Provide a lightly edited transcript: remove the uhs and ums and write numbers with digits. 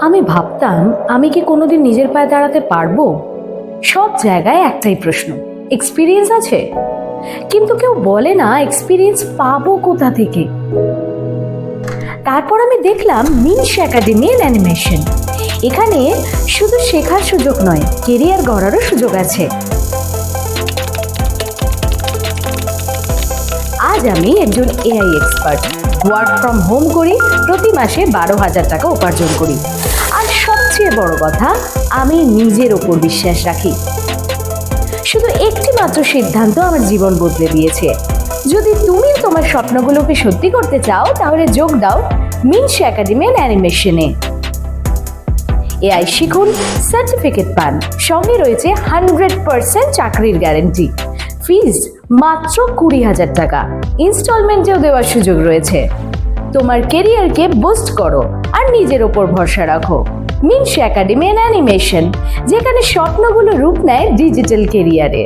আমি ভাবতাম আমি কি কোনোদিন নিজের পায়ে দাঁড়াতে পারবো। সব জায়গায় একটাই প্রশ্ন, এক্সপিরিয়েন্স আছে? কিন্তু কেউ বলে না এক্সপিরিয়েন্স পাবো কোথা থেকে। তারপর আমি দেখলাম মিনস একাডেমি অ্যান্ড অ্যানিমেশন। এখানে শুধু শেখার সুযোগ নয়, কেরিয়ার গড়ারও সুযোগ আছে। আজ আমি একজন AI expert, work from home করি, প্রতি মাসে 12,000 টাকা উপার্জন করি। আর সবচেয়ে বড় কথা, আমি নিজের ওপর বিশ্বাস রাখি। শুধু একটি মাত্র সিদ্ধান্ত আমার জীবন বদলে দিয়েছে। যদি তুমি তোমার স্বপ্নগুলোকে সত্যি করতে চাও, তাহলে যোগ দাও মিনস একাডেমি অ্যান্ড অ্যানিমেশনে। এআই শিখুন, সার্টিফিকেট পান, সঙ্গে রয়েছে 100% চাকরির গ্যারেন্টি। ফিজ মাত্র 20,000 টাকা, ইনস্টলমেন্টেও দেওয়ার সুযোগ রয়েছে। তোমার কেরিয়ারকে বুস্ট করো আর নিজের ওপর ভরসা রাখো। মিনস একাডেমি অ্যান্ড অ্যানিমেশন, যেখানে স্বপ্নগুলো রূপ নেয় ডিজিটাল কেরিয়ারে।